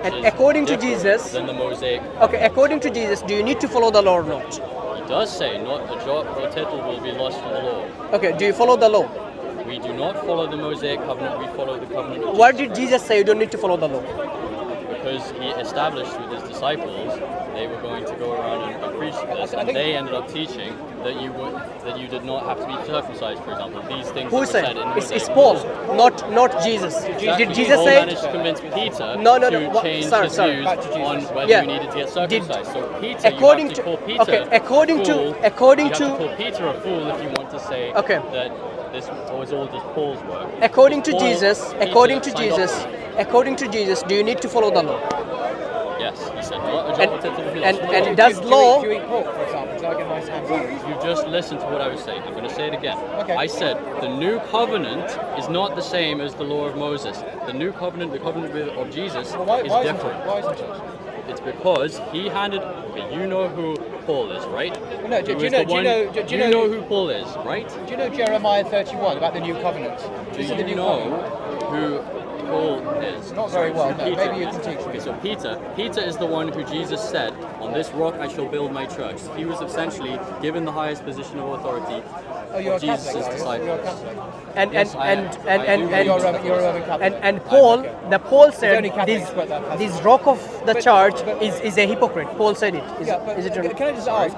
And according to Jesus, than the Mosaic. okay, according to Jesus, do you need to follow the law or not? He does say, not a jot or tittle will be lost from the law. Okay, do you follow the law? We do not follow the Mosaic covenant, we follow the covenant of Why Jesus did Jesus say you don't need to follow the law? Because he established with his disciples they were going to go around and preach this, and they ended up teaching that you did not have to be circumcised, for example. These things Who were said? said in It's Mosaic. Paul, not Jesus. Exactly. Did Jesus Paul say? managed to convince Peter No. to change his views on whether Yeah. you needed to get circumcised. So Peter, According you have to to- call Peter okay, according a to- fool. according you to- have to call Peter a fool if you want to say Okay. that this was all just Paul's work. According to Paul- Jesus, Peter according to signed off Jesus, on it. according to Jesus, do you need to follow the law? Yes, he said not a jot or tittle will be lost from the law. And does law? Do you eat pork, for example? Do I get nice hands on? You just listened to what I was saying. I'm going to say it again. Okay. I said the new covenant is not the same as the law of Moses. The new covenant, the covenant of Jesus, Well, why is isn't different. it? Why isn't it? It's because he handed. Okay, you know who Paul is, right? Well, no, do Who you is know- the do you one- know- do you know- who Paul is, right? Do you know Jeremiah 31 about the new covenant? Do This is the you new know covenant. who Paul is? Not very well, no. Peter Maybe you is. can teach me. Okay, so Peter is the one who Jesus said, "On this rock I shall build my church." He was essentially given the highest position of authority Oh, you're a of Jesus' Catholic, are you? disciples. You're a Catholic. And Yes, I am. I do believe You're a in Roman Catholic. and Paul, Okay. the Paul said only Catholics this, got that passage. this rock of the But- church but- is a hypocrite. Paul said it. Is, Yeah, but is it true? can I just ask?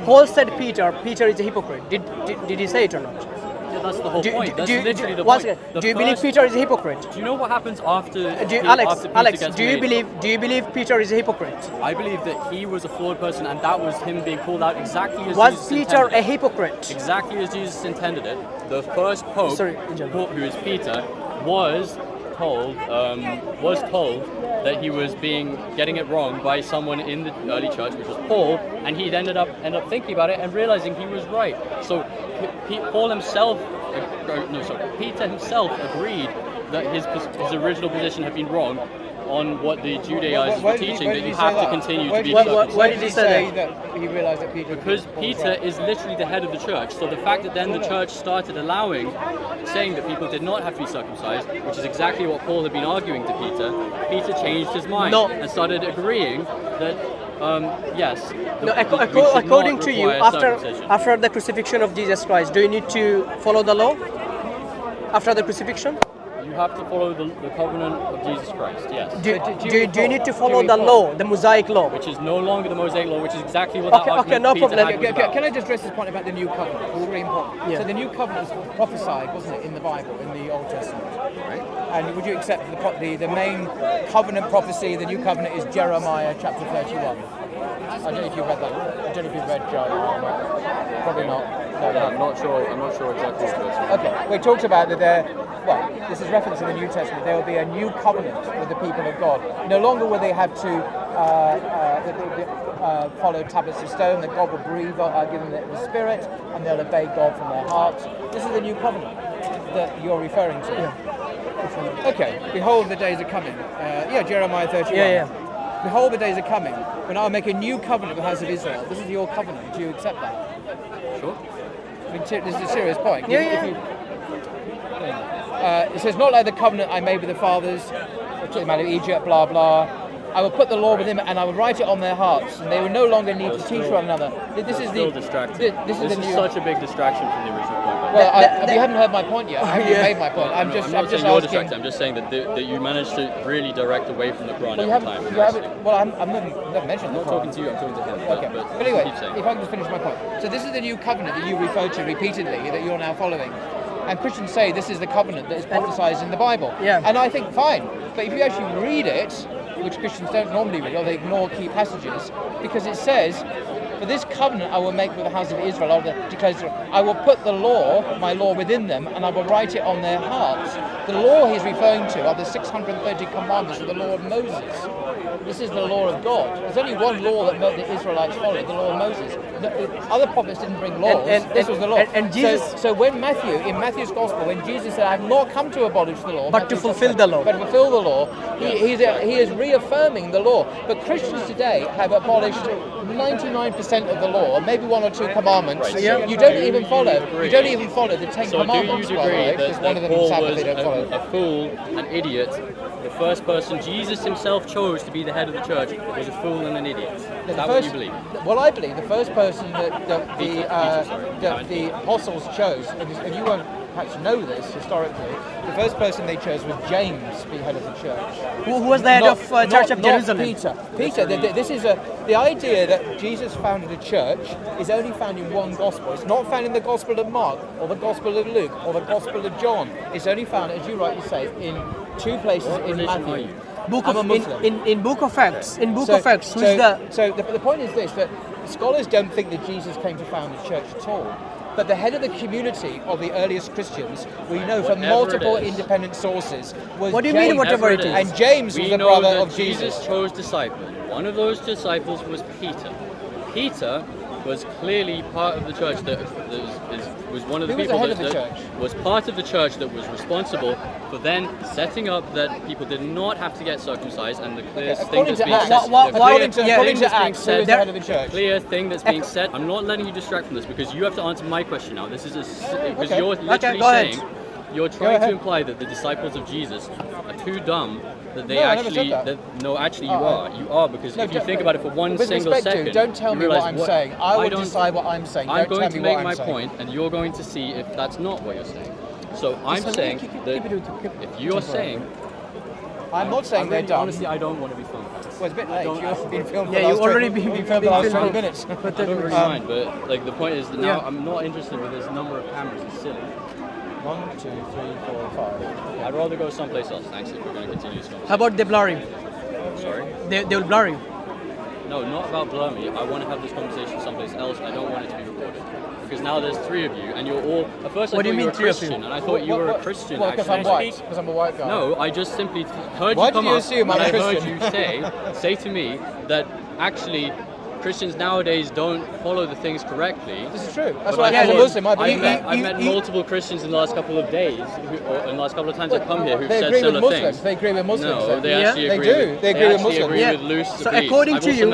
Paul said Peter is a hypocrite. Did he say it or not? Yeah, that's the whole point. That's literally the once point. again, The do you believe first- Peter is a hypocrite? Do you know what happens after? Alex, after Peter Alex, gets do you made? believe Peter is a hypocrite? I believe that he was a flawed person, and that was him being called out exactly as Was Jesus Peter intended a it. hypocrite? Exactly as Jesus intended it. The first pope, Sorry, Injil. who is Peter, was told that he was getting it wrong by someone in the early church, which was Paul, and he ended up thinking about it and realizing he was right. So Peter himself agreed that his original position had been wrong on what the Judaizers were teaching, that you have to continue to be circumcised. Why did he say that he realized that Peter? Because Peter is literally the head of the church. So the fact that then the church started saying that people did not have to be circumcised, which is exactly what Paul had been arguing to Peter changed his mind No. and started agreeing that yes. No, we should according not to you, require circumcision. after the crucifixion of Jesus Christ, do you need to follow the law? After the crucifixion? You have to follow the covenant of Jesus Christ, yes. Do you need to follow the law, the Mosaic law? Which is no longer the Mosaic law, which is exactly what that Okay, argument no Peter problem. had was about. Can I just address this point about the new covenant? It's really important. Yeah. So the new covenant was prophesied, wasn't it, in the Bible, in the Old Testament, right? And would you accept the main covenant prophecy, the new covenant, is Jeremiah chapter 31? I don't know if you've read that. I don't know if you've read Jeremiah. Probably not. No, Yeah, I'm not sure exactly what it is. Okay, we talked about that this is reference in the New Testament, there will be a new covenant with the people of God. No longer will they have to follow tablets of stone, that God will breathe, give them the Spirit, and they'll obey God from their hearts. This is the new covenant that you're referring to. Yeah. Okay, behold the days are coming. Jeremiah 31. Yeah. Behold the days are coming when I'll make a new covenant with the house of Israel. This is your covenant. Do you accept that? Sure. I mean, this is a serious point. Yeah. It says, not like the covenant I made with the fathers, talking about Egypt, blah, blah. I will put the law within them and I will write it on their hearts, and they will no longer need to teach one another. This is Still distracting. This is the new. such a big distraction from the original point. Well, you haven't heard my point yet. I haven't made my point. I'm not just saying you're asking. distracted. I'm just saying that you managed to really direct away from the Quran Well, every time. I'm never mentioned. I'm not talking to you. I'm talking to him. Okay. But But anyway, keep saying. if I can just finish my point. So this is the new covenant that you refer to repeatedly, that you're now following. And Christians say this is the covenant that is prophesied in the Bible. Yeah. And I think fine. But if you actually read it, which Christians don't normally read, or they ignore key passages, because it says, for this covenant I will make with the house of Israel, I will put the law, my law within them, and I will write it on their hearts. The law he's referring to are the 630 commandments of the law of Moses. This is the law of God. There's only one law that the Israelites followed, the law of Moses. Other prophets didn't bring laws. This was the law. And Jesus. So when in Matthew's Gospel, when Jesus said, "I have not come to abolish the law, But to fulfill the law." but to fulfill the law," he is reaffirming the law. But Christians today have abolished 99% of the law, maybe one or two commandments. Right, so You don't even you follow. agree? You don't even follow the 10 So do Commandments, you by the way, agree because one of that them is Paul Sabbath was they don't follow. a fool, an idiot, the first person Jesus himself chose to be the head of the church was a fool and an idiot. Is that what you believe? Well, I believe the first person that Peter, the apostles chose, and you won't perhaps know this historically, the first person they chose was James to be head of the church. Who was the head of Church of Jerusalem? Peter. This is the idea that Jesus founded a church is only found in one gospel. It's not found in the Gospel of Mark or the Gospel of Luke or the Gospel of John. It's only found, as you rightly say, in two places in Matthew. In Book of Acts. In Book of Acts, So the point is this, that scholars don't think that Jesus came to found the church at all. But the head of the community of the earliest Christians, we know from multiple independent sources, was What do you James. mean, whatever it is? And James was the brother of Jesus. Jesus chose disciples. One of those disciples was Peter. Peter was clearly part of the church that was one of the people that was part of the church that was responsible for then setting up that people did not have to get circumcised, and the clear thing that's being said. Clear thing that's being said. I'm not letting you distract from this because you have to answer my question now. This is because you're literally saying you're trying to imply that the disciples of Jesus are too dumb. That they actually, you are because if you think about it for one single second, don't tell me what I'm saying. I will decide what I'm saying. I'm going to make my point, and you're going to see if that's not what you're saying. So I'm saying that if you're saying, I'm not saying they're dumb. Honestly, I don't want to be filmed. Well, it's a bit late. You've been filmed. Yeah, you've already been filmed the last 20 minutes. I don't really mind, but like the point is that now I'm not interested with this number of cameras. It's silly. 1, 2, 3, 4, 5. I'd rather go someplace else. Thanks if we're going to continue this conversation. How about they blur you? Sorry? They will blur you. No, not about blur me. I want to have this conversation someplace else. I don't want it to be recorded. Because now there's three of you, and you're all... At first I thought you were a Christian, and I thought you were a Christian, because I'm white. Because I'm a white guy. No, I just simply heard you come up, and I heard you say to me that actually... Christians nowadays don't follow the things correctly. This is true. That's why as a Muslim, I met multiple Christians in the last couple of days, or in the last couple of times I've come here, who've said similar things. They agree with Muslims. No, they actually agree. They do. They agree with Muslims. They agree with loose So beliefs. according to you,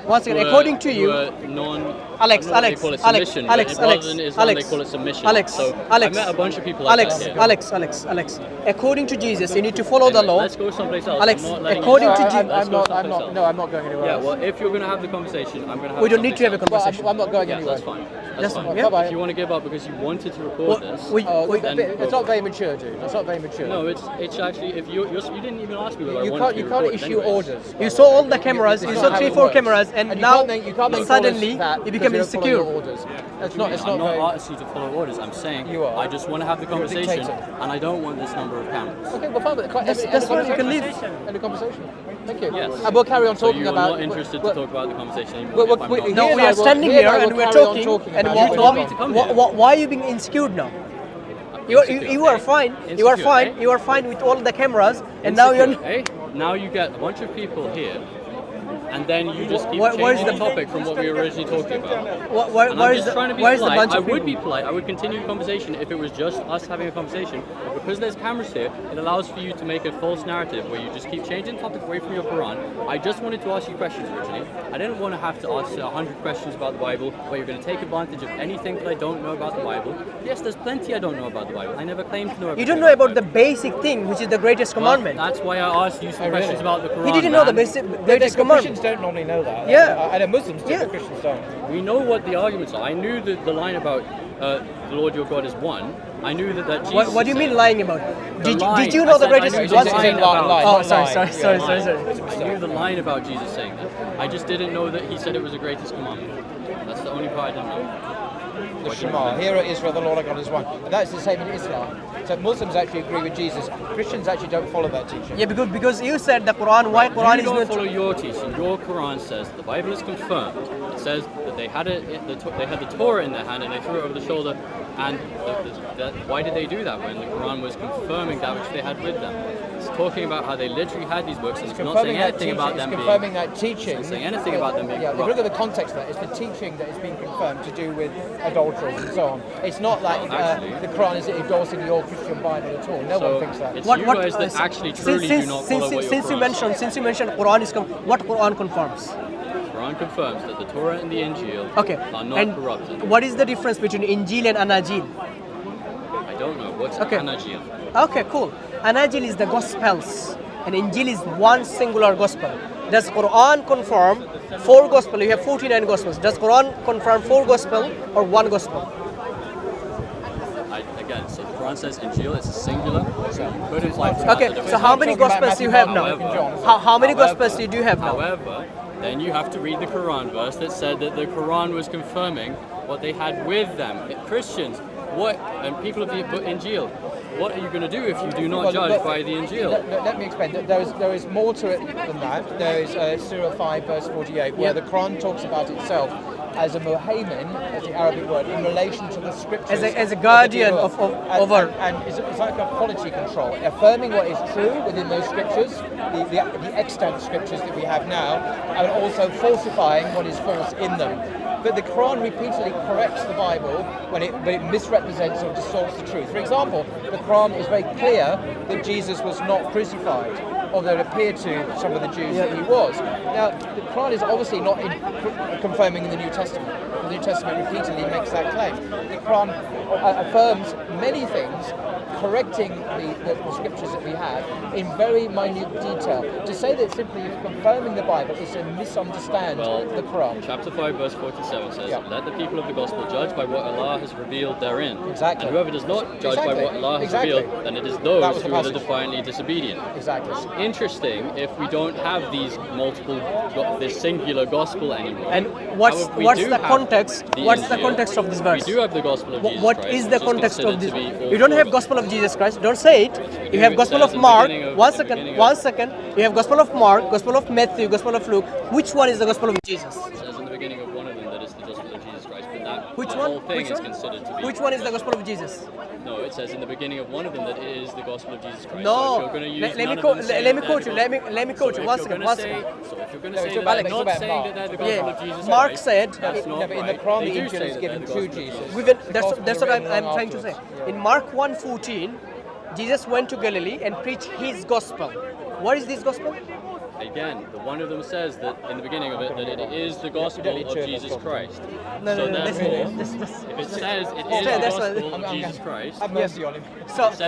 once again, according to you, Alex, I met a bunch of people like that here. Alex. According to Jesus, you need to follow the law. Let's go someplace else. Alex, according to Jesus, I'm not going anywhere else. Yeah, well, if you're going to have the conversation, I'm going to have. We don't need to have a conversation. I'm not going anywhere. That's fine. That's fine. Yeah. If you want to give up because you wanted to record this, it's not very mature, dude. It's not very mature. No, it's actually if you didn't even ask me whether I wanted to recorded. You can't issue anyways. orders. You saw all the cameras. You saw 3-4 cameras, and now suddenly you become insecure. I'm not asking you to follow orders. I'm saying I just want to have the conversation, and I don't want this number of cameras. Okay, well, fine. That's fine. You can leave. End the conversation. Thank you. Yes. And we'll carry on talking so about. you're not interested to talk about the conversation anymore. No, we are standing here and we're talking. And why are you being insecure now? You are fine. You are fine. You are fine with all the cameras, and now you're. Now you get a bunch of people here. And then you just keep changing the topic from what we were originally talking about. I'm just trying to be polite. I would be polite. I would continue the conversation if it was just us having a conversation. But because there's cameras here, it allows for you to make a false narrative where you just keep changing the topic away from your Quran. I just wanted to ask you questions originally. I didn't want to have to ask 100 questions about the Bible where you're going to take advantage of anything that I don't know about the Bible. Yes, there's plenty I don't know about the Bible. I never claimed to know everything. You don't know about the basic thing, which is the greatest commandment. That's why I asked you some questions about the Quran. He didn't know the greatest commandment. Christians don't normally know that. Yeah. And Muslims do, but Christians don't. We know what the arguments are. I knew that the line about the Lord your God is one. I knew that Jesus. What do you mean lying about? Did you know the greatest? Sorry. I knew the line about Jesus saying that. I just didn't know that he said it was the greatest commandment. That's the only part I didn't know. The Shema, hear, O Israel, the Lord our God is one. But that's the same in Islam. So Muslims actually agree with Jesus. Christians actually don't follow that teaching. Yeah, because you said the Quran. Why Quran is not? You don't follow your teaching. Your Quran says the Bible is confirmed. It says that they had the Torah in their hand and they threw it over the shoulder. And why did they do that when the Quran was confirming that which they had with them? It's talking about how they literally had these books, and it's not saying anything about them being. It's confirming that teaching. It's not saying anything about them being. Yeah, if you look at the context of that, it's the teaching that is being confirmed to do with adultery and so on. It's not like the Quran is endorsing your Christian Bible at all. No one thinks that. It's you guys that actually truly do not follow what your Quran says. Since you mentioned Quran is what Quran confirms? Quran confirms that the Torah and the Injil are not corrupted. What is the difference between Injil and Anajil? I don't know. What's Anajil? Okay, cool. Anajil is the Gospels, and Injil is one singular Gospel. Does Quran confirm 4 Gospels? You have 49 Gospels. Does Quran confirm 4 Gospels or 1 Gospel? Again, so the Quran says Injil, it's a singular, so you could imply. Okay, so how many Gospels do you have now? How many Gospels do you have now? However, then you have to read the Quran verse that said that the Quran was confirming what they had with them. Christians, and people of the Injil, what are you going to do if you do not judge by the Injil? Let me explain. There is more to it than that. There is Surah 5 verse 48 where the Quran talks about itself as a muhaymin, as the Arabic word, in relation to the scriptures. As a guardian over. And it's like a quality control, affirming what is true within those scriptures, the extant scriptures that we have now, and also falsifying what is false in them. But the Quran repeatedly corrects the Bible when it misrepresents or distorts the truth. For example, the Quran is very clear that Jesus was not crucified, although it appeared to some of the Jews that he was. Now, the Quran is obviously not confirming in the New Testament. The New Testament repeatedly makes that claim. The Quran affirms many things, correcting the scriptures that we have in very minute detail. To say that simply confirming the Bible is to misunderstand the Quran. Chapter 5 verse 47 says, let the people of the gospel judge by what Allah has revealed therein. Exactly. And whoever does not judge by what Allah has revealed, then it is those who are defiantly disobedient. Exactly. It's interesting if we don't have this singular gospel anymore. And what's the context? What's the context of this verse? We do have the gospel of Jesus What Christ, is the context of this? You don't have gospel of Jesus. Jesus Christ. Don't say it. You have Gospel of Mark. One second. You have Gospel of Mark, Gospel of Matthew, Gospel of Luke. Which one is the Gospel of Jesus? It says in the beginning of one of them that it's the gospel of Jesus Christ, but that Which the one? whole thing is considered to be. Which one is the Gospel of Jesus? No, it says in the beginning of one of them that it is the gospel of Jesus Christ. No. So if you're going to use Let me none quote. of them Let me saying quote you. that Let me quote you. One second. So if you're going to say that Alex, they're not saying that they're the gospel of Jesus Mark Christ, said. that's not in the right. Quran, They the do Injil say is that given they're the to gospel of Jesus. That's what I'm trying to say. In Mark 1:14, Jesus went to Galilee and preached his gospel. What is this gospel? Again, the one of them says that in the beginning of it that it is the gospel of Jesus Christ. No. So therefore, This. if it says it is the that's gospel what- of Jesus Christ, Have mercy on him. So says